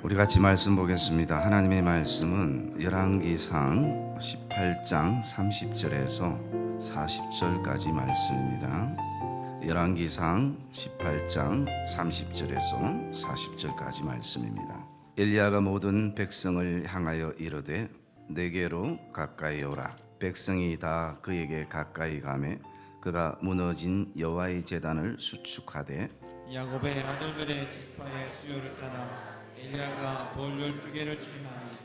우리 같이 말씀 보겠습니다. 하나님의 말씀은 열왕기상 18장 30절에서 40절까지 말씀입니다. 열왕기상 18장 30절에서 40절까지 말씀입니다. 엘리야가 모든 백성을 향하여 이르되 내게로 가까이 오라. 백성이 다 그에게 가까이 가매 그가 무너진 여호와의 제단을 수축하되 야곱의 아들들의 지파의 수요를 따라 엘리야가 돌 12개를 취하니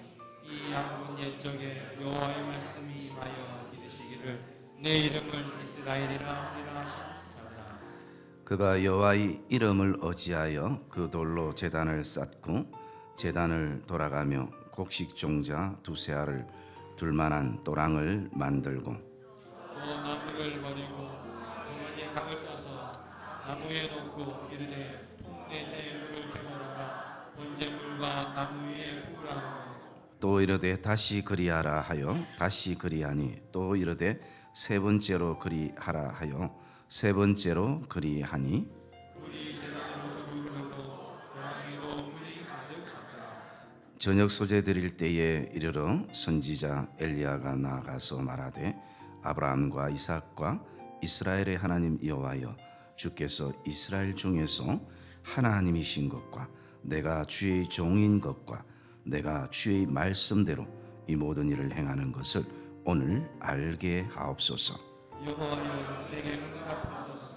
이 야곱은 옛적에 여호와의 말씀이 임하여 이르시기를 내 이름을 이스라엘이라 하리라 하시니라. 그가 여호와의 이름을 어지하여 그 돌로 제단을 쌓고 제단을 돌아가며 곡식 종자 두세 알을 둘만한 또랑을 만들고 또 나무를 버리고 주머니에 각을 떠서 나무에 놓고 이르되 통내에 물을 채워다가 번제물과 나무 위에 부으라 하고 또 이르되 다시 그리하라 하여 다시 그리하니 또 이르되 세 번째로 그리하라 하여 세 번째로 그리하니 물이 제단으로 두르르고 조랑이로 물이 가득 찼더라. 저녁 소재 드릴 때에 이르러 선지자 엘리야가 나아가서 말하되 아브라함과 이삭과 이스라엘의 하나님 여호와여 주께서 이스라엘 중에서 하나님이신 것과 내가 주의 종인 것과 내가 주의 말씀대로 이 모든 일을 행하는 것을 오늘 알게 하옵소서. 여호와여 내게 응답하소서.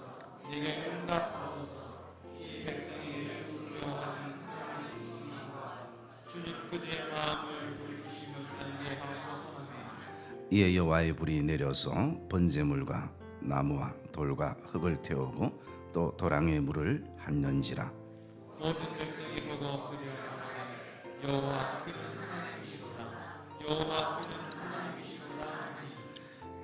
내게 응답하소서. 이 백성이 주 여호와는 하나님이시니까 주님 그들의 마음을 돌이키심을 알게 하옵소서. 아멘. 이에 여호와의 불이 내려서 번제물과 나무와 돌과 흙을 태우고 또 도랑의 물을 핥는지라. 모든 백성이 보고 엎드려 나가되 여호와 그는 하나님이시로다. 여호와 그는 하나님이시로다. 하니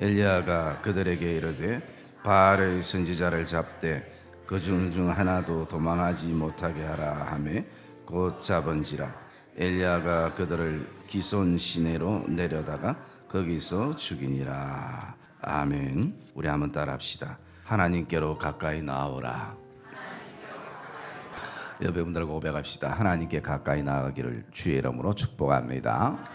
엘리야가 그들에게 이르되 바알의 선지자를 잡되 그중 하나도 도망하지 못하게 하라 하매 곧 잡은지라. 엘리야가 그들을 기손 시내로 내려다가 거기서 죽이니라. 아멘. 우리 한번 따라합시다. 하나님께로 가까이 나오라. 여러분들과 고백합시다. 하나님께 가까이 나가기를 주의 이름으로 축복합니다.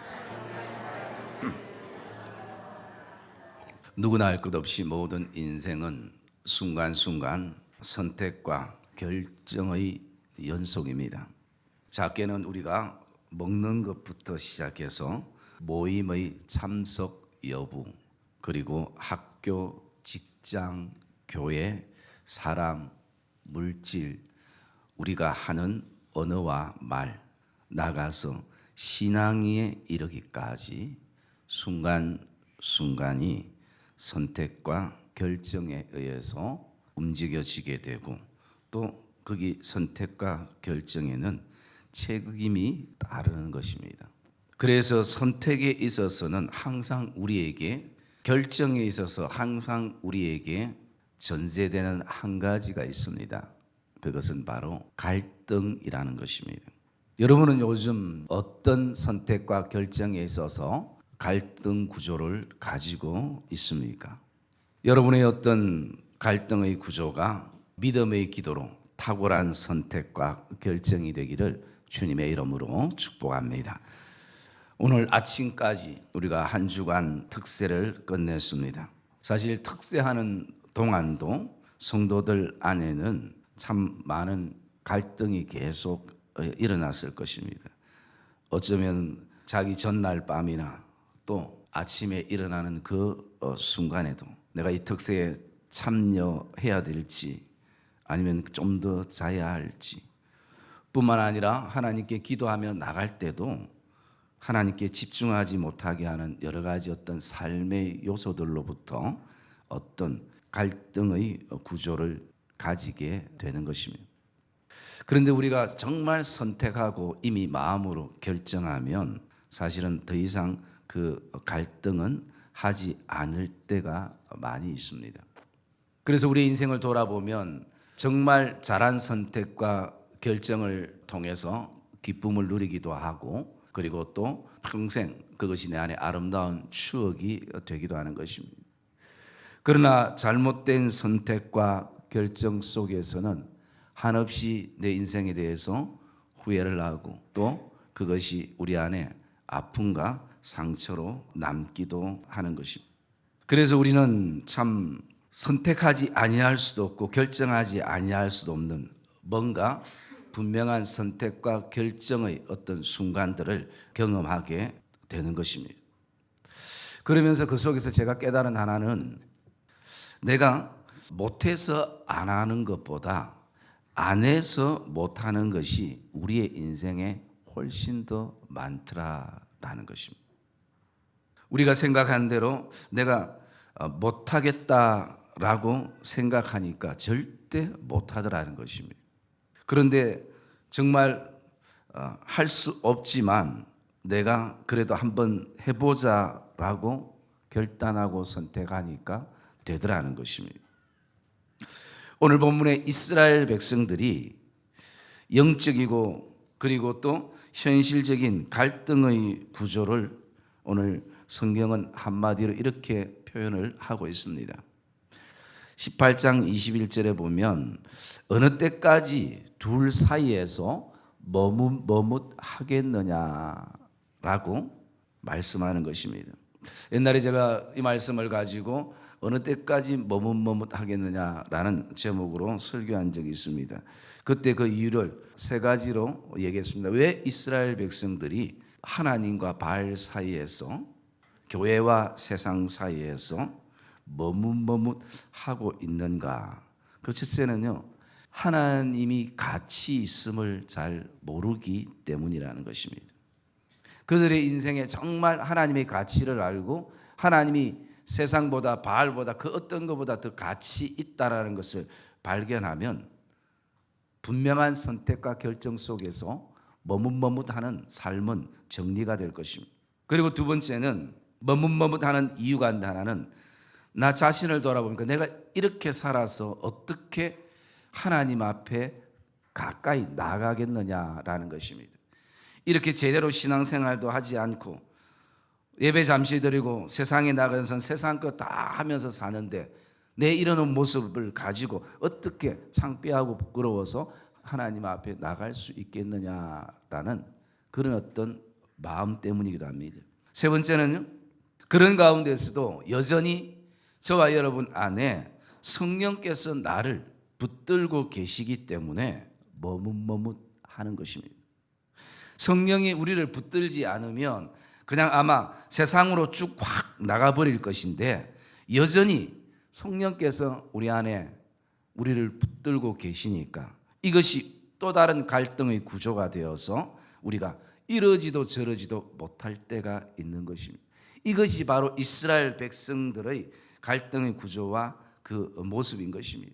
누구나 할 것 없이 모든 인생은 순간순간 선택과 결정의 연속입니다. 작게는 우리가 먹는 것부터 시작해서 모임의 참석 여부, 그리고 학교, 직장, 교회, 사람, 물질, 우리가 하는 언어와 말, 나가서 신앙에 이르기까지 순간순간이 선택과 결정에 의해서 움직여지게 되고 또 거기 선택과 결정에는 책임이 따르는 것입니다. 그래서 선택에 있어서는 항상 우리에게, 결정에 있어서 항상 우리에게 전제되는 한 가지가 있습니다. 그것은 바로 갈등이라는 것입니다. 여러분은 요즘 어떤 선택과 결정에 있어서 갈등 구조를 가지고 있습니까? 여러분의 어떤 갈등의 구조가 믿음의 기도로 탁월한 선택과 결정이 되기를 주님의 이름으로 축복합니다. 오늘 아침까지 우리가 한 주간 특세를 끝냈습니다. 사실 특세하는 동안도 성도들 안에는 참 많은 갈등이 계속 일어났을 것입니다. 어쩌면 자기 전날 밤이나 또 아침에 일어나는 그 순간에도 내가 이 특세에 참여해야 될지 아니면 좀 더 자야 할지, 뿐만 아니라 하나님께 기도하며 나갈 때도 하나님께 집중하지 못하게 하는 여러 가지 어떤 삶의 요소들로부터 어떤 갈등의 구조를 가지게 되는 것입니다. 그런데 우리가 정말 선택하고 이미 마음으로 결정하면 사실은 더 이상 그 갈등은 하지 않을 때가 많이 있습니다. 그래서 우리 인생을 돌아보면 정말 잘한 선택과 결정을 통해서 기쁨을 누리기도 하고, 그리고 또 평생 그것이 내 안에 아름다운 추억이 되기도 하는 것입니다. 그러나 잘못된 선택과 결정 속에서는 한없이 내 인생에 대해서 후회를 하고 또 그것이 우리 안에 아픔과 상처로 남기도 하는 것입니다. 그래서 우리는 참 선택하지 아니할 수도 없고 결정하지 아니할 수도 없는 뭔가 분명한 선택과 결정의 어떤 순간들을 경험하게 되는 것입니다. 그러면서 그 속에서 제가 깨달은 하나는 내가 못해서 안 하는 것보다 안 해서 못하는 것이 우리의 인생에 훨씬 더 많더라라는 것입니다. 우리가 생각한 대로 내가 못하겠다라고 생각하니까 절대 못하더라는 것입니다. 그런데 정말 할 수 없지만 내가 그래도 한번 해보자라고 결단하고 선택하니까 되더라는 것입니다. 오늘 본문에 이스라엘 백성들이 영적이고 그리고 또 현실적인 갈등의 구조를 오늘 성경은 한마디로 이렇게 표현을 하고 있습니다. 18장 21절에 보면 어느 때까지 둘 사이에서 머뭇하겠느냐라고 말씀하는 것입니다. 옛날에 제가 이 말씀을 가지고 어느 때까지 머뭇하겠느냐라는 제목으로 설교한 적이 있습니다. 그때 그 이유를 세 가지로 얘기했습니다. 왜 이스라엘 백성들이 하나님과 바알 사이에서 교회와 세상 사이에서 머뭇하고 있는가? 그 첫째는요, 하나님이 같이 있음을 잘 모르기 때문이라는 것입니다. 그들의 인생에 정말 하나님의 가치를 알고 하나님이 세상보다 바알보다 그 어떤 것보다 더 가치 있다라는 것을 발견하면 분명한 선택과 결정 속에서 머뭇하는 삶은 정리가 될 것입니다. 그리고 두 번째는 머뭇하는 이유가 하나는 나 자신을 돌아보니까 내가 이렇게 살아서 어떻게 하나님 앞에 가까이 나가겠느냐라는 것입니다. 이렇게 제대로 신앙생활도 하지 않고 예배 잠시 드리고 세상에 나가서 세상 거 다 하면서 사는데 내 이러는 모습을 가지고 어떻게 창피하고 부끄러워서 하나님 앞에 나갈 수 있겠느냐라는 그런 어떤 마음 때문이기도 합니다. 세 번째는요, 그런 가운데서도 여전히 저와 여러분 안에 성령께서 나를 붙들고 계시기 때문에 머뭇하는 것입니다. 성령이 우리를 붙들지 않으면 그냥 아마 세상으로 쭉 확 나가버릴 것인데 여전히 성령께서 우리 안에 우리를 붙들고 계시니까 이것이 또 다른 갈등의 구조가 되어서 우리가 이러지도 저러지도 못할 때가 있는 것입니다. 이것이 바로 이스라엘 백성들의 갈등의 구조와 그 모습인 것입니다.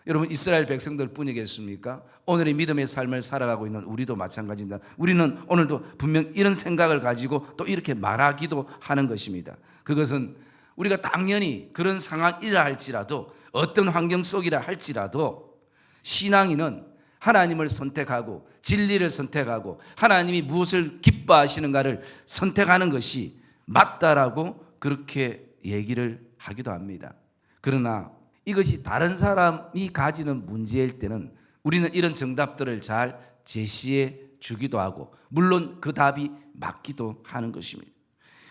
여러분, 이스라엘 백성들 뿐이겠습니까? 오늘의 믿음의 삶을 살아가고 있는 우리도 마찬가지입니다. 우리는 오늘도 분명 이런 생각을 가지고 또 이렇게 말하기도 하는 것입니다. 그것은 우리가 당연히 그런 상황이라 할지라도 어떤 환경 속이라 할지라도 신앙인은 하나님을 선택하고 진리를 선택하고 하나님이 무엇을 기뻐하시는가를 선택하는 것이 맞다라고 그렇게 얘기를 하기도 합니다. 그러나 이것이 다른 사람이 가지는 문제일 때는 우리는 이런 정답들을 잘 제시해 주기도 하고 물론 그 답이 맞기도 하는 것입니다.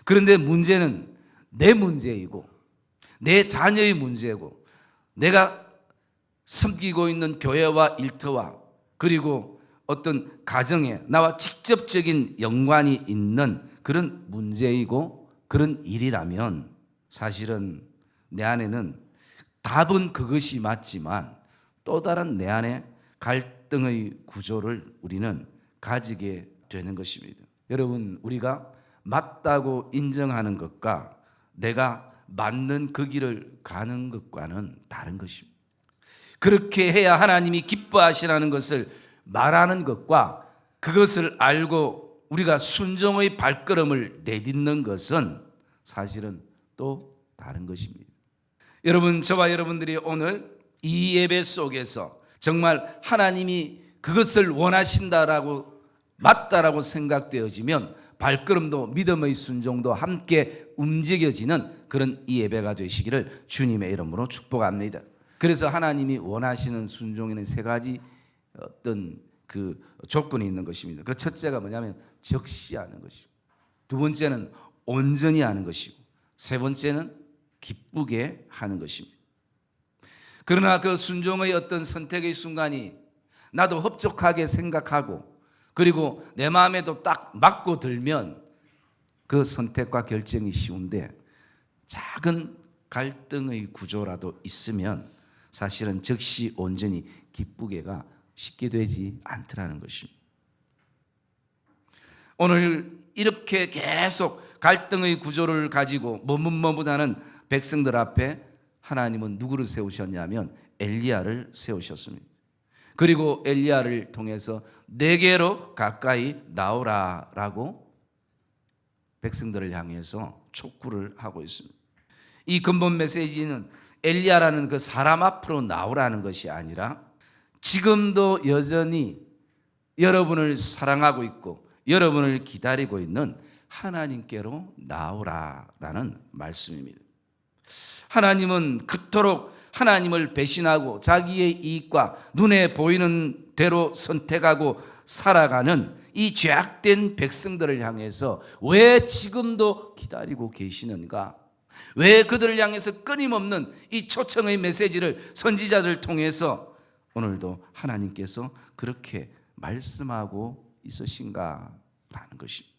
그런데 문제는 내 문제이고 내 자녀의 문제고 내가 섬기고 있는 교회와 일터와 그리고 어떤 가정에 나와 직접적인 연관이 있는 그런 문제이고 그런 일이라면 사실은 내 안에는 답은 그것이 맞지만 또 다른 내 안에 갈등의 구조를 우리는 가지게 되는 것입니다. 여러분, 우리가 맞다고 인정하는 것과 내가 맞는 그 길을 가는 것과는 다른 것입니다. 그렇게 해야 하나님이 기뻐하시라는 것을 말하는 것과 그것을 알고 우리가 순종의 발걸음을 내딛는 것은 사실은 또 다른 것입니다. 여러분, 저와 여러분들이 오늘 이 예배 속에서 정말 하나님이 그것을 원하신다라고 맞다라고 생각되어지면 발걸음도 믿음의 순종도 함께 움직여지는 그런 이 예배가 되시기를 주님의 이름으로 축복합니다. 그래서 하나님이 원하시는 순종에는 세 가지 어떤 그 조건이 있는 것입니다. 그 첫째가 뭐냐면 적시하는 것이고, 두 번째는 온전히 하는 것이고, 세 번째는 기쁘게 하는 것입니다. 그러나 그 순종의 어떤 선택의 순간이 나도 흡족하게 생각하고 그리고 내 마음에도 딱 맞고 들면 그 선택과 결정이 쉬운데, 작은 갈등의 구조라도 있으면 사실은 즉시 온전히 기쁘게가 쉽게 되지 않더라는 것입니다. 오늘 이렇게 계속 갈등의 구조를 가지고 머뭇머뭇하는 백성들 앞에 하나님은 누구를 세우셨냐면 엘리야를 세우셨습니다. 그리고 엘리야를 통해서 내게로 가까이 나오라라고 백성들을 향해서 촉구를 하고 있습니다. 이 근본 메시지는 엘리야라는 그 사람 앞으로 나오라는 것이 아니라 지금도 여전히 여러분을 사랑하고 있고 여러분을 기다리고 있는 하나님께로 나오라라는 말씀입니다. 하나님은 그토록 하나님을 배신하고 자기의 이익과 눈에 보이는 대로 선택하고 살아가는 이 죄악된 백성들을 향해서 왜 지금도 기다리고 계시는가? 왜 그들을 향해서 끊임없는 이 초청의 메시지를 선지자들을 통해서 오늘도 하나님께서 그렇게 말씀하고 있으신가 라는 것입니다.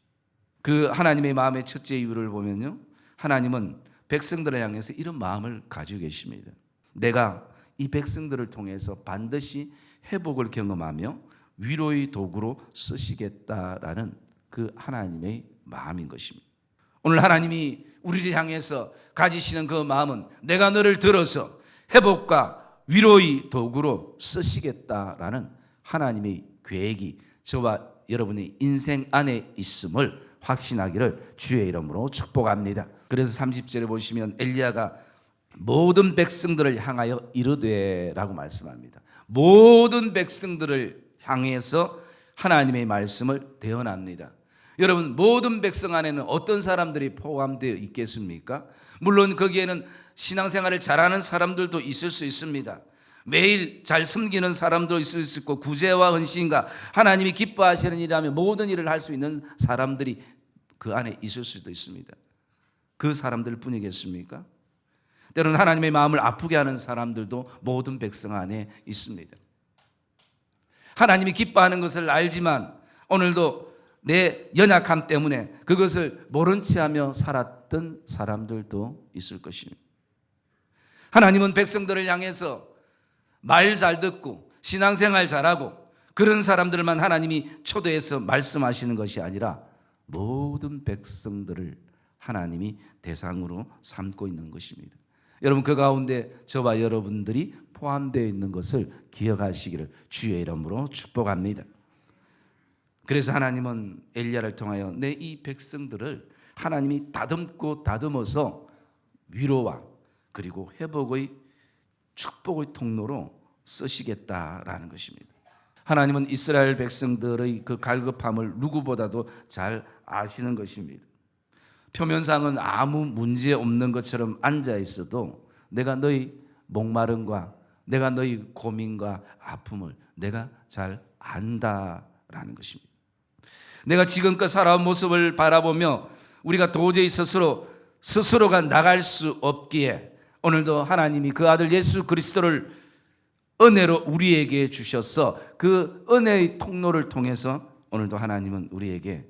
그 하나님의 마음의 첫째 이유를 보면요, 하나님은 백성들을 향해서 이런 마음을 가지고 계십니다. 내가 이 백성들을 통해서 반드시 회복을 경험하며 위로의 도구로 쓰시겠다라는 그 하나님의 마음인 것입니다. 오늘 하나님이 우리를 향해서 가지시는 그 마음은 내가 너를 들어서 회복과 위로의 도구로 쓰시겠다라는 하나님의 계획이 저와 여러분의 인생 안에 있음을 확신하기를 주의 이름으로 축복합니다. 그래서 30절에 보시면 엘리야가 모든 백성들을 향하여 이르되 라고 말씀합니다. 모든 백성들을 향해서 하나님의 말씀을 대언합니다. 여러분, 모든 백성 안에는 어떤 사람들이 포함되어 있겠습니까? 물론 거기에는 신앙생활을 잘하는 사람들도 있을 수 있습니다. 매일 잘 섬기는 사람도 있을 수 있고, 구제와 헌신과 하나님이 기뻐하시는 일이라면 모든 일을 할 수 있는 사람들이 그 안에 있을 수도 있습니다. 그 사람들 뿐이겠습니까? 때로는 하나님의 마음을 아프게 하는 사람들도 모든 백성 안에 있습니다. 하나님이 기뻐하는 것을 알지만 오늘도 내 연약함 때문에 그것을 모른 채 하며 살았던 사람들도 있을 것입니다. 하나님은 백성들을 향해서 말 잘 듣고 신앙생활 잘하고 그런 사람들만 하나님이 초대해서 말씀하시는 것이 아니라 모든 백성들을 하나님이 대상으로 삼고 있는 것입니다. 여러분, 그 가운데 저와 여러분들이 포함되어 있는 것을 기억하시기를 주의 이름으로 축복합니다. 그래서 하나님은 엘리야를 통하여 내 이 백성들을 하나님이 다듬고 다듬어서 위로와 그리고 회복의 축복의 통로로 쓰시겠다라는 것입니다. 하나님은 이스라엘 백성들의 그 갈급함을 누구보다도 잘 아시는 것입니다. 표면상은 아무 문제 없는 것처럼 앉아 있어도 내가 너희 목마름과 내가 너희 고민과 아픔을 내가 잘 안다라는 것입니다. 내가 지금껏 살아온 모습을 바라보며 우리가 도저히 스스로가 나갈 수 없기에 오늘도 하나님이 그 아들 예수 그리스도를 은혜로 우리에게 주셔서 그 은혜의 통로를 통해서 오늘도 하나님은 우리에게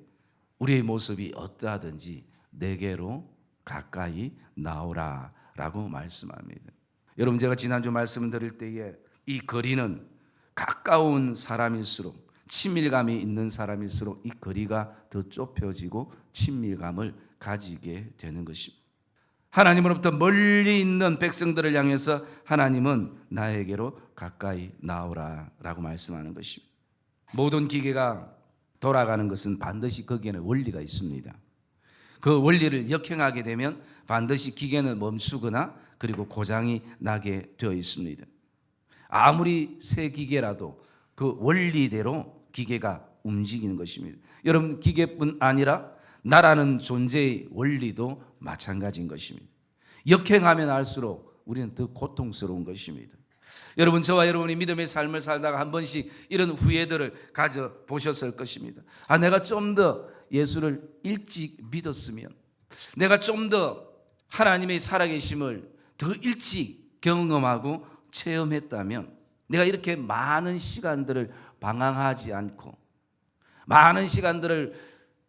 우리의 모습이 어떠하든지 내게로 가까이 나오라 라고 말씀합니다. 여러분, 제가 지난주 말씀을 드릴 때에 이 거리는 가까운 사람일수록, 친밀감이 있는 사람일수록 이 거리가 더 좁혀지고 친밀감을 가지게 되는 것입니다. 하나님으로부터 멀리 있는 백성들을 향해서 하나님은 나에게로 가까이 나오라 라고 말씀하는 것입니다. 모든 기계가 돌아가는 것은 반드시 거기에는 원리가 있습니다. 그 원리를 역행하게 되면 반드시 기계는 멈추거나 그리고 고장이 나게 되어 있습니다. 아무리 새 기계라도 그 원리대로 기계가 움직이는 것입니다. 여러분, 기계뿐 아니라 나라는 존재의 원리도 마찬가지인 것입니다. 역행하면 할수록 우리는 더 고통스러운 것입니다. 여러분, 저와 여러분이 믿음의 삶을 살다가 한 번씩 이런 후회들을 가져보셨을 것입니다. 내가 좀 더 예수를 일찍 믿었으면, 내가 좀 더 하나님의 살아계심을 더 일찍 경험하고 체험했다면, 내가 이렇게 많은 시간들을 방황하지 않고 많은 시간들을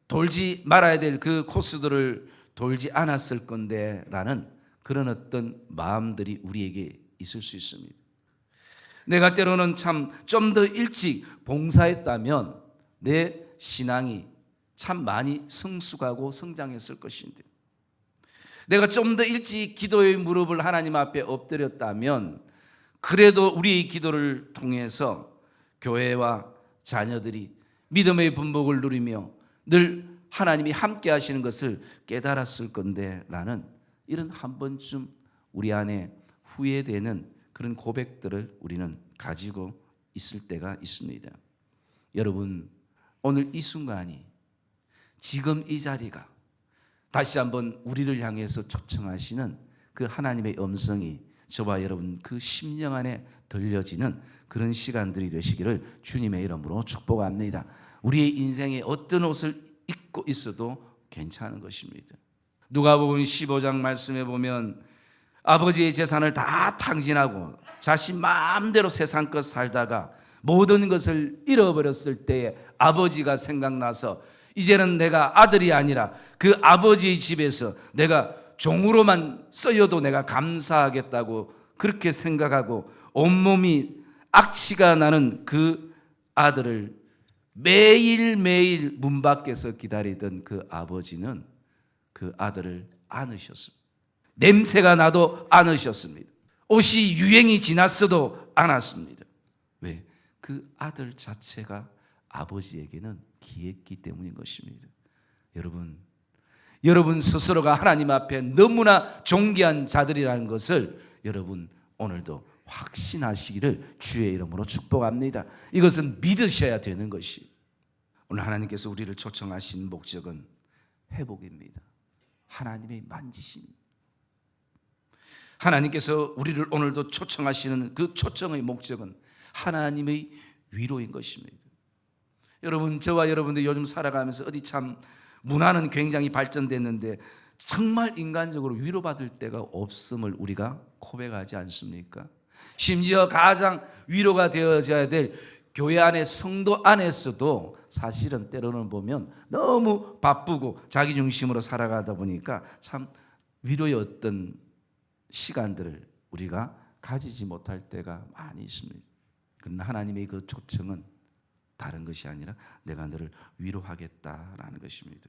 돌지 말아야 될 그 코스들을 돌지 않았을 건데 라는 그런 어떤 마음들이 우리에게 있을 수 있습니다. 내가 때로는 참 좀 더 일찍 봉사했다면 내 신앙이 참 많이 성숙하고 성장했을 것인데, 내가 좀 더 일찍 기도의 무릎을 하나님 앞에 엎드렸다면 그래도 우리의 기도를 통해서 교회와 자녀들이 믿음의 분복을 누리며 늘 하나님이 함께 하시는 것을 깨달았을 건데 라는 이런 한 번쯤 우리 안에 후회되는 그런 고백들을 우리는 가지고 있을 때가 있습니다. 여러분, 오늘 이 순간이, 지금 이 자리가 다시 한번 우리를 향해서 초청하시는 그 하나님의 음성이 저와 여러분 그 심령 안에 들려지는 그런 시간들이 되시기를 주님의 이름으로 축복합니다. 우리의 인생에 어떤 옷을 입고 있어도 괜찮은 것입니다. 누가복음 15장 말씀에 보면 아버지의 재산을 다 탕진하고 자신 마음대로 세상 것 살다가 모든 것을 잃어버렸을 때에 아버지가 생각나서 이제는 내가 아들이 아니라 그 아버지의 집에서 내가 종으로만 쓰여도 내가 감사하겠다고 그렇게 생각하고 온몸이 악취가 나는 그 아들을 매일매일 문 밖에서 기다리던 그 아버지는 그 아들을 안으셨습니다. 냄새가 나도 안으셨습니다. 옷이 유행이 지났어도 안았습니다. 왜? 그 아들 자체가 아버지에게는 귀했기 때문인 것입니다. 여러분 스스로가 하나님 앞에 너무나 존귀한 자들이라는 것을 여러분 오늘도 확신하시기를 주의 이름으로 축복합니다. 이것은 믿으셔야 되는 것이, 오늘 하나님께서 우리를 초청하신 목적은 회복입니다. 하나님의 만지심, 하나님께서 우리를 오늘도 초청하시는 그 초청의 목적은 하나님의 위로인 것입니다. 여러분, 저와 여러분들 요즘 살아가면서 어디 참 문화는 굉장히 발전됐는데 정말 인간적으로 위로받을 데가 없음을 우리가 고백하지 않습니까? 심지어 가장 위로가 되어져야 될 교회 안에 성도 안에서도 사실은 때로는 보면 너무 바쁘고 자기 중심으로 살아가다 보니까 참 위로의 어떤 시간들을 우리가 가지지 못할 때가 많이 있습니다. 그러나 하나님의 그 초청은 다른 것이 아니라 내가 너를 위로하겠다라는 것입니다.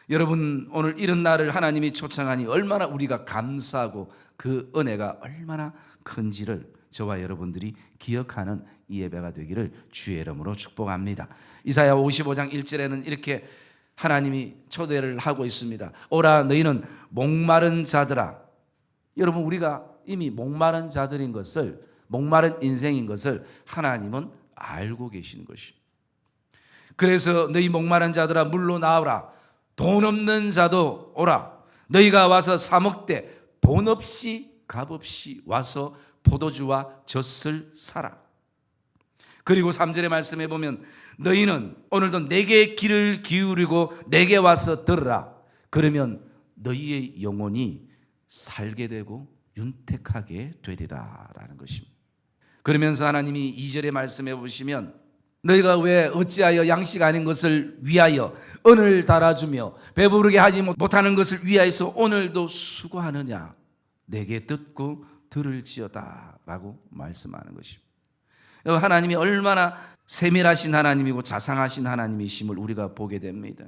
여러분, 오늘 이런 날을 하나님이 초청하니 얼마나 우리가 감사하고 그 은혜가 얼마나 큰지를 저와 여러분들이 기억하는 이 예배가 되기를 주의 이름으로 축복합니다. 이사야 55장 1절에는 이렇게 하나님이 초대를 하고 있습니다. 오라 너희는 목마른 자들아. 여러분, 우리가 이미 목마른 자들인 것을, 목마른 인생인 것을 하나님은 알고 계시는 것입니다. 그래서 너희 목마른 자들아 물로 나오라. 돈 없는 자도 오라. 너희가 와서 사 먹되 돈 없이 값 없이 와서 포도주와 젖을 사라. 그리고 3절의 말씀에 보면 너희는 오늘도 내게 귀를 기울이고 내게 와서 들으라. 그러면 너희의 영혼이 살게 되고 윤택하게 되리라 라는 것입니다. 그러면서 하나님이 2절의 말씀해 보시면 너희가 왜 어찌하여 양식 아닌 것을 위하여 은을 달아주며 배부르게 하지 못하는 것을 위하여서 오늘도 수고하느냐. 내게 듣고 들을지어다 라고 말씀하는 것입니다. 하나님이 얼마나 세밀하신 하나님이고 자상하신 하나님이심을 우리가 보게 됩니다.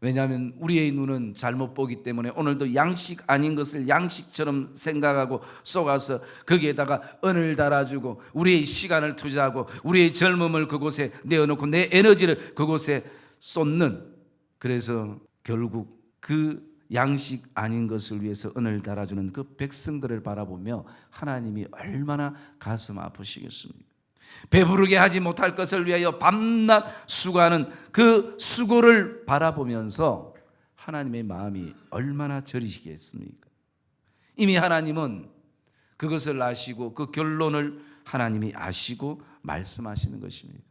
왜냐하면 우리의 눈은 잘못 보기 때문에 오늘도 양식 아닌 것을 양식처럼 생각하고 속아서 거기에다가 은을 달아주고 우리의 시간을 투자하고 우리의 젊음을 그곳에 내어놓고 내 에너지를 그곳에 쏟는, 그래서 결국 그 양식 아닌 것을 위해서 은을 달아주는 그 백성들을 바라보며 하나님이 얼마나 가슴 아프시겠습니까? 배부르게 하지 못할 것을 위하여 밤낮 수고하는 그 수고를 바라보면서 하나님의 마음이 얼마나 저리시겠습니까? 이미 하나님은 그것을 아시고 그 결론을 하나님이 아시고 말씀하시는 것입니다.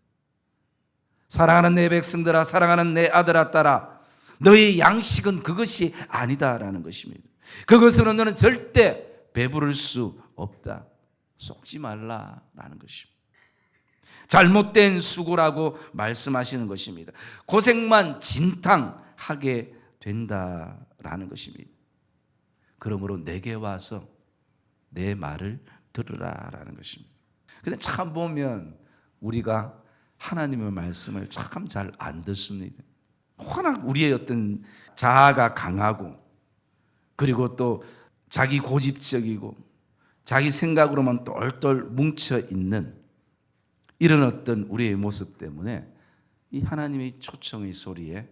사랑하는 내 백성들아, 사랑하는 내 아들아 딸아, 너의 양식은 그것이 아니다라는 것입니다. 그것으로 너는 절대 배부를 수 없다. 속지 말라라는 것입니다. 잘못된 수고라고 말씀하시는 것입니다. 고생만 진탕하게 된다라는 것입니다. 그러므로 내게 와서 내 말을 들으라라는 것입니다. 근데 참 보면 우리가 하나님의 말씀을 참 잘 안 듣습니다. 워낙 우리의 어떤 자아가 강하고, 그리고 또 자기 고집적이고 자기 생각으로만 똘똘 뭉쳐 있는 이런 어떤 우리의 모습 때문에 이 하나님의 초청의 소리에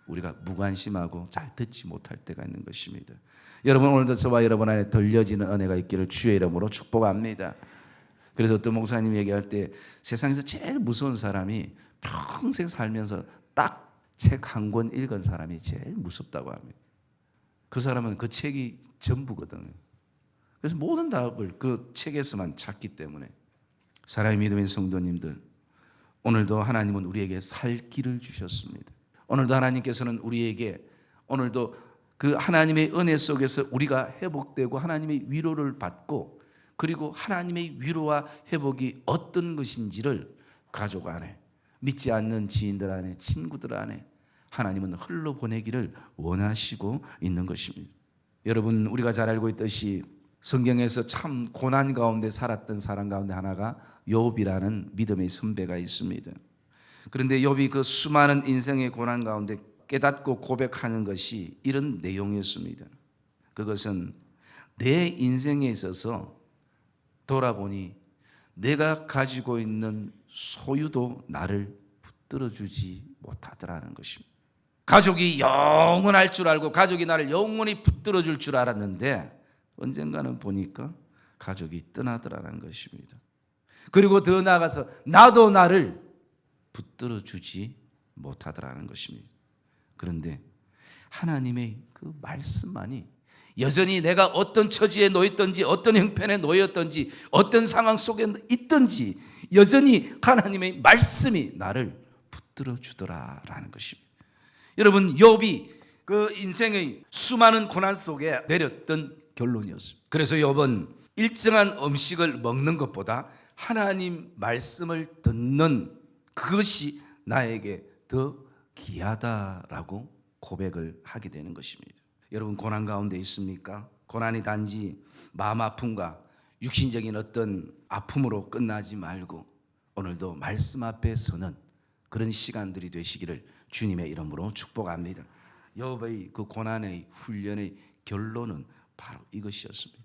우리가 무관심하고 잘 듣지 못할 때가 있는 것입니다. 여러분, 오늘도 저와 여러분 안에 들려지는 은혜가 있기를 주의 이름으로 축복합니다. 그래서 어떤 목사님이 얘기할 때 세상에서 제일 무서운 사람이 평생 살면서 딱 책 한 권 읽은 사람이 제일 무섭다고 합니다. 그 사람은 그 책이 전부거든요. 그래서 모든 답을 그 책에서만 찾기 때문에, 사랑의 믿음의 성도님들, 오늘도 하나님은 우리에게 살 길을 주셨습니다. 오늘도 하나님께서는 우리에게, 오늘도 그 하나님의 은혜 속에서 우리가 회복되고 하나님의 위로를 받고, 그리고 하나님의 위로와 회복이 어떤 것인지를 가족 안에, 믿지 않는 지인들 안에, 친구들 안에 하나님은 흘러보내기를 원하시고 있는 것입니다. 여러분, 우리가 잘 알고 있듯이 성경에서 참 고난 가운데 살았던 사람 가운데 하나가 욥이라는 믿음의 선배가 있습니다. 그런데 욥이 그 수많은 인생의 고난 가운데 깨닫고 고백하는 것이 이런 내용이었습니다. 그것은 내 인생에 있어서 돌아보니 내가 가지고 있는 소유도 나를 붙들어주지 못하더라는 것입니다. 가족이 영원할 줄 알고 가족이 나를 영원히 붙들어줄 줄 알았는데 언젠가는 보니까 가족이 떠나더라는 것입니다. 그리고 더 나아가서 나도 나를 붙들어주지 못하더라는 것입니다. 그런데 하나님의 그 말씀만이 여전히 내가 어떤 처지에 놓였든지 어떤 형편에 놓였든지 어떤 상황 속에 있든지 여전히 하나님의 말씀이 나를 붙들어 주더라라는 것입니다. 여러분, 욥이 그 인생의 수많은 고난 속에 내렸던 결론이었습니다. 그래서 욥은 일정한 음식을 먹는 것보다 하나님 말씀을 듣는 그것이 나에게 더 귀하다라고 고백을 하게 되는 것입니다. 여러분, 고난 가운데 있습니까? 고난이 단지 마음 아픔과 육신적인 어떤 아픔으로 끝나지 말고 오늘도 말씀 앞에 서는 그런 시간들이 되시기를 주님의 이름으로 축복합니다. 욥의 그 고난의 훈련의 결론은 바로 이것이었습니다.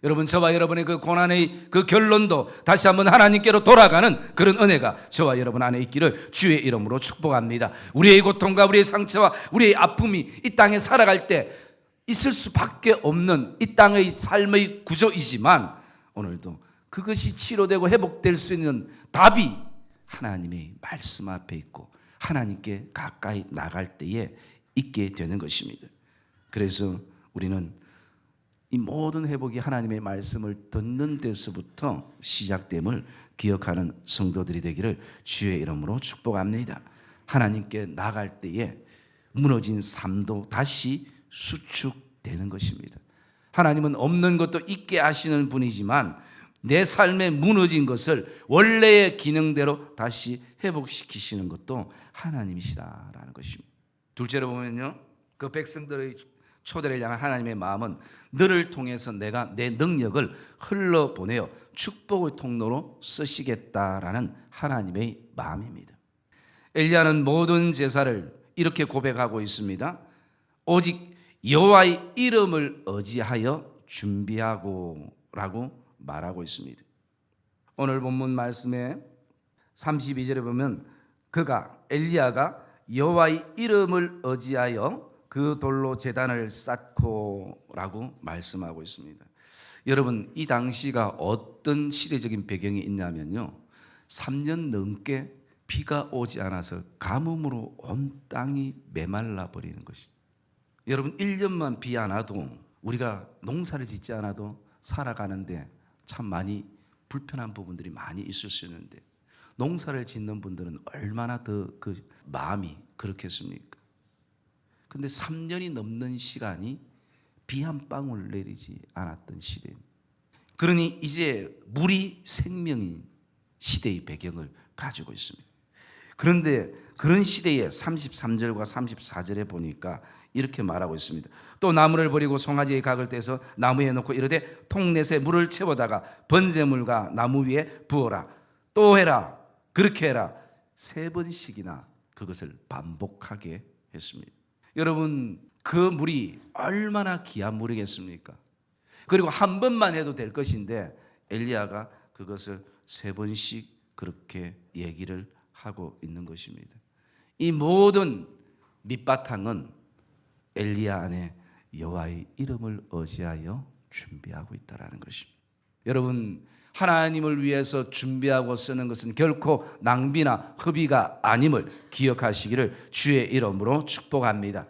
여러분, 저와 여러분의 그 고난의 그 결론도 다시 한번 하나님께로 돌아가는 그런 은혜가 저와 여러분 안에 있기를 주의 이름으로 축복합니다. 우리의 고통과 우리의 상처와 우리의 아픔이 이 땅에 살아갈 때 있을 수밖에 없는 이 땅의 삶의 구조이지만 오늘도 그것이 치료되고 회복될 수 있는 답이 하나님의 말씀 앞에 있고 하나님께 가까이 나갈 때에 있게 되는 것입니다. 그래서 우리는 이 모든 회복이 하나님의 말씀을 듣는 데서부터 시작됨을 기억하는 성도들이 되기를 주의 이름으로 축복합니다. 하나님께 나갈 때에 무너진 삶도 다시 수축되는 것입니다. 하나님은 없는 것도 있게 하시는 분이지만 내 삶에 무너진 것을 원래의 기능대로 다시 회복시키시는 것도 하나님이시다라는 것입니다. 둘째로 보면요, 그 백성들의 초대를 향한 하나님의 마음은 너를 통해서 내가 내 능력을 흘러보내어 축복의 통로로 쓰시겠다라는 하나님의 마음입니다. 엘리야는 모든 제사를 이렇게 고백하고 있습니다. 오직 여호와의 이름을 의지하여 준비하고 라고 말하고 있습니다. 오늘 본문 말씀에 32절에 보면 엘리야가 여호와의 이름을 의지하여 그 돌로 제단을 쌓고 라고 말씀하고 있습니다. 여러분, 이 당시가 어떤 시대적인 배경이 있냐면요, 3년 넘게 비가 오지 않아서 가뭄으로 온 땅이 메말라 버리는 것입니다. 여러분, 1년만 비 안 와도 우리가 농사를 짓지 않아도 살아가는데 참 많이 불편한 부분들이 많이 있을 수 있는데, 농사를 짓는 분들은 얼마나 더 그 마음이 그렇겠습니까? 근데 3년이 넘는 시간이 비 한 방울 내리지 않았던 시대입니다. 그러니 이제 물이 생명인 시대의 배경을 가지고 있습니다. 그런데 그런 시대에 33절과 34절에 보니까 이렇게 말하고 있습니다. 또 나무를 버리고 송아지의 각을 떼서 나무에 놓고 이르되 통넷에 물을 채워다가 번제물과 나무 위에 부어라. 또 해라. 그렇게 해라. 3번씩이나 그것을 반복하게 했습니다. 여러분, 그 물이 얼마나 귀한 물이겠습니까? 그리고 한 번만 해도 될 것인데 엘리야가 그것을 3번씩 그렇게 얘기를 하고 있는 것입니다. 이 모든 밑바탕은 엘리야 안에 여호와의 이름을 의지하여 준비하고 있다라는 것입니다. 여러분, 하나님을 위해서 준비하고 쓰는 것은 결코 낭비나 허비가 아님을 기억하시기를 주의 이름으로 축복합니다.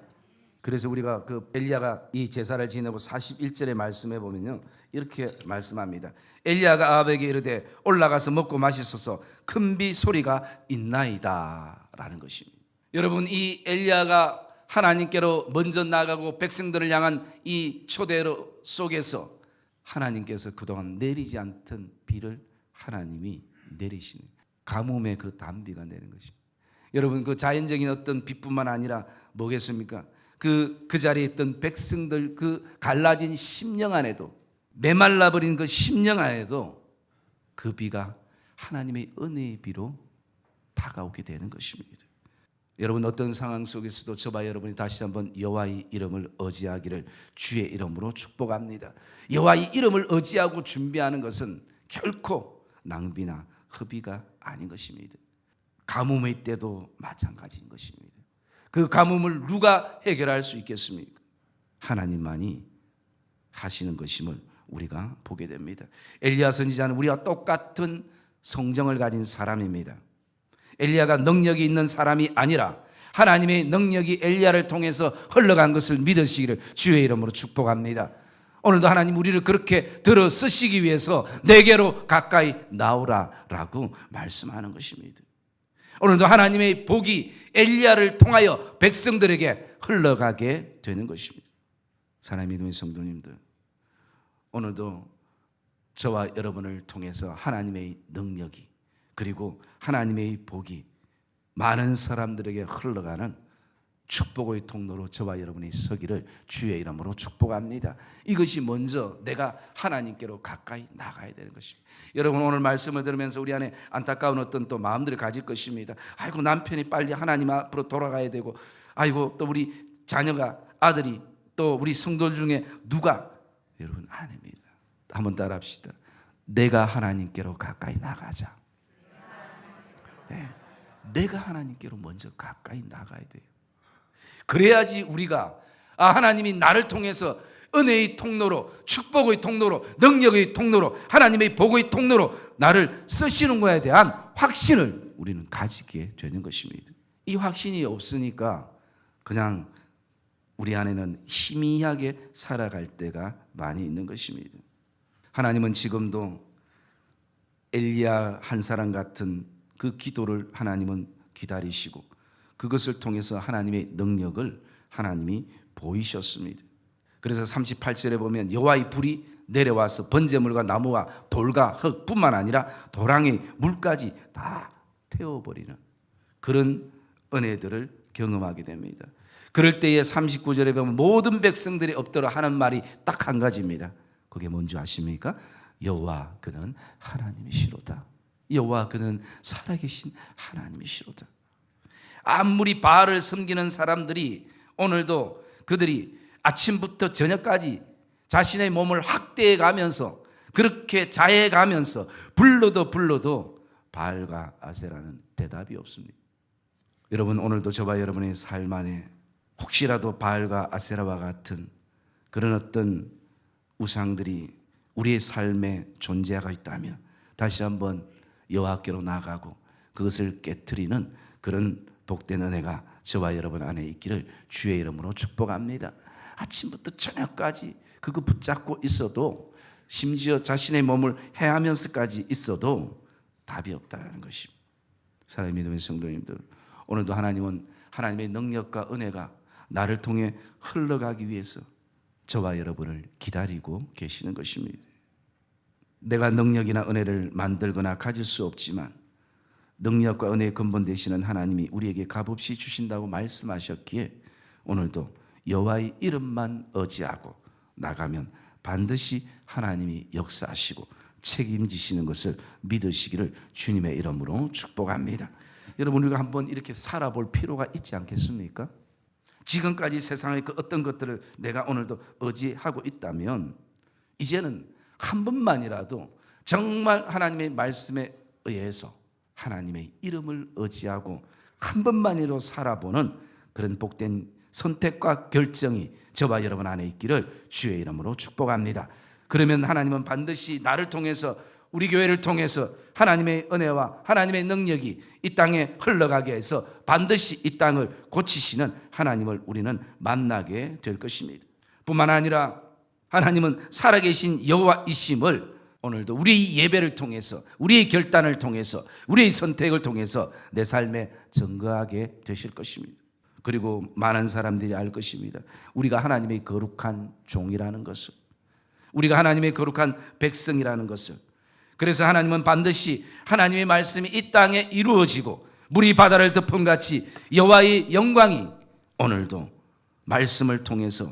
그래서 우리가 그 엘리야가 이 제사를 지내고 41절의 말씀에 보면요, 이렇게 말씀합니다. 엘리야가 아합에게 이르되 올라가서 먹고 마시소서, 큰 비 소리가 있나이다 라는 것입니다. 여러분, 이 엘리야가 하나님께로 먼저 나가고 백성들을 향한 이 초대로 속에서 하나님께서 그동안 내리지 않던 비를 하나님이 내리시는, 가뭄의 그 단비가 내린 것입니다. 여러분, 그 자연적인 어떤 비뿐만 아니라 뭐겠습니까? 그 자리에 있던 백성들 그 갈라진 심령 안에도, 메말라버린 그 심령 안에도 그 비가 하나님의 은혜의 비로 다가오게 되는 것입니다. 여러분, 어떤 상황 속에서도 저와 여러분이 다시 한번 여호와의 이름을 의지하기를 주의 이름으로 축복합니다. 여호와의 이름을 의지하고 준비하는 것은 결코 낭비나 허비가 아닌 것입니다. 가뭄의 때도 마찬가지인 것입니다. 그 가뭄을 누가 해결할 수 있겠습니까? 하나님만이 하시는 것임을 우리가 보게 됩니다. 엘리야 선지자는 우리와 똑같은 성정을 가진 사람입니다. 엘리야가 능력이 있는 사람이 아니라 하나님의 능력이 엘리야를 통해서 흘러간 것을 믿으시기를 주의 이름으로 축복합니다. 오늘도 하나님 우리를 그렇게 들어 쓰시기 위해서 내게로 가까이 나오라라고 말씀하는 것입니다. 오늘도 하나님의 복이 엘리야를 통하여 백성들에게 흘러가게 되는 것입니다. 사랑하는 믿음의 성도님들, 오늘도 저와 여러분을 통해서 하나님의 능력이, 그리고 하나님의 복이 많은 사람들에게 흘러가는 축복의 통로로 저와 여러분이 서기를 주의 이름으로 축복합니다. 이것이 먼저 내가 하나님께로 가까이 나가야 되는 것입니다. 여러분, 오늘 말씀을 들으면서 우리 안에 안타까운 어떤 또 마음들을 가질 것입니다. 아이고, 남편이 빨리 하나님 앞으로 돌아가야 되고, 아이고, 또 우리 자녀가, 아들이, 또 우리 성도들 중에 누가, 여러분, 아닙니다. 한번 따라합시다. 내가 하나님께로 가까이 나가자. 네, 내가 하나님께로 먼저 가까이 나가야 돼요. 그래야지 우리가 하나님이 나를 통해서 은혜의 통로로, 축복의 통로로, 능력의 통로로, 하나님의 복의 통로로 나를 쓰시는 것에 대한 확신을 우리는 가지게 되는 것입니다. 이 확신이 없으니까 그냥 우리 안에는 희미하게 살아갈 때가 많이 있는 것입니다. 하나님은 지금도 엘리야 한 사람 같은 그 기도를 하나님은 기다리시고 그것을 통해서 하나님의 능력을 하나님이 보이셨습니다. 그래서 38절에 보면 여호와의 불이 내려와서 번제물과 나무와 돌과 흙뿐만 아니라 도랑의 물까지 다 태워버리는 그런 은혜들을 경험하게 됩니다. 그럴 때에 39절에 보면 모든 백성들이 엎드려 하는 말이 딱 한 가지입니다. 그게 뭔지 아십니까? 여호와 그는 하나님이시로다. 여호와 그는 살아계신 하나님이시로다. 아무리 바알을 섬기는 사람들이 오늘도 그들이 아침부터 저녁까지 자신의 몸을 학대해 가면서 그렇게 자해해 가면서 불러도 바알과 아세라는 대답이 없습니다. 여러분, 오늘도 저와 여러분의 삶 안에 혹시라도 바알과 아세라와 같은 그런 어떤 우상들이 우리의 삶에 존재하고 있다면 다시 한번 여호와께로 나가고 그것을 깨트리는 그런 복된 은혜가 저와 여러분 안에 있기를 주의 이름으로 축복합니다. 아침부터 저녁까지 그거 붙잡고 있어도 심지어 자신의 몸을 해하면서까지 있어도 답이 없다는 것입니다. 사랑의 믿음의 성도님들, 오늘도 하나님은 하나님의 능력과 은혜가 나를 통해 흘러가기 위해서 저와 여러분을 기다리고 계시는 것입니다. 내가 능력이나 은혜를 만들거나 가질 수 없지만 능력과 은혜의 근본 되시는 하나님이 우리에게 값없이 주신다고 말씀하셨기에 오늘도 여호와의 이름만 의지하고 나가면 반드시 하나님이 역사하시고 책임지시는 것을 믿으시기를 주님의 이름으로 축복합니다. 여러분, 우리가 한번 이렇게 살아볼 필요가 있지 않겠습니까? 지금까지 세상의 그 어떤 것들을 내가 오늘도 의지하고 있다면 이제는 한 번만이라도 정말 하나님의 말씀에 의해서 하나님의 이름을 의지하고 한 번만이라도 살아보는 그런 복된 선택과 결정이 저와 여러분 안에 있기를 주의 이름으로 축복합니다. 그러면 하나님은 반드시 나를 통해서, 우리 교회를 통해서 하나님의 은혜와 하나님의 능력이 이 땅에 흘러가게 해서 반드시 이 땅을 고치시는 하나님을 우리는 만나게 될 것입니다. 뿐만 아니라 하나님은 살아계신 여호와이심을 오늘도 우리 예배를 통해서, 우리의 결단을 통해서, 우리의 선택을 통해서 내 삶에 증거하게 되실 것입니다. 그리고 많은 사람들이 알 것입니다. 우리가 하나님의 거룩한 종이라는 것을, 우리가 하나님의 거룩한 백성이라는 것을. 그래서 하나님은 반드시 하나님의 말씀이 이 땅에 이루어지고 물이 바다를 덮음같이 여호와의 영광이 오늘도 말씀을 통해서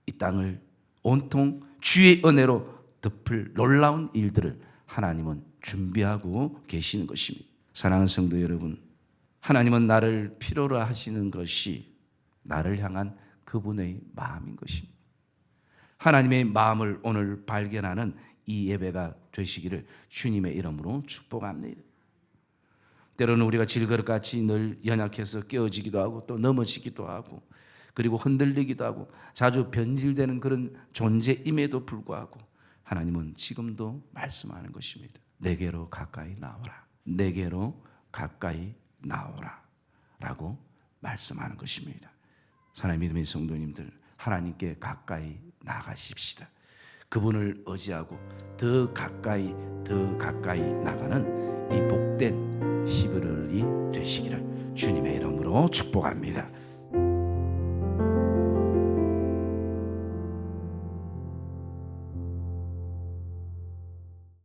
이 땅을 온통 주의 은혜로 덮을 놀라운 일들을 하나님은 준비하고 계시는 것입니다. 사랑하는 성도 여러분, 하나님은 나를 필요로 하시는 것이 나를 향한 그분의 마음인 것입니다. 하나님의 마음을 오늘 발견하는 이 예배가 되시기를 주님의 이름으로 축복합니다. 때로는 우리가 질그릇같이 늘 연약해서 깨어지기도 하고 또 넘어지기도 하고 그리고 흔들리기도 하고 자주 변질되는 그런 존재임에도 불구하고 하나님은 지금도 말씀하는 것입니다. 내게로 가까이 나오라, 내게로 가까이 나오라 라고 말씀하는 것입니다. 사랑의 믿음의 성도님들, 하나님께 가까이 나가십시다. 그분을 의지하고 더 가까이 나가는 이 복된 11월이 되시기를 주님의 이름으로 축복합니다.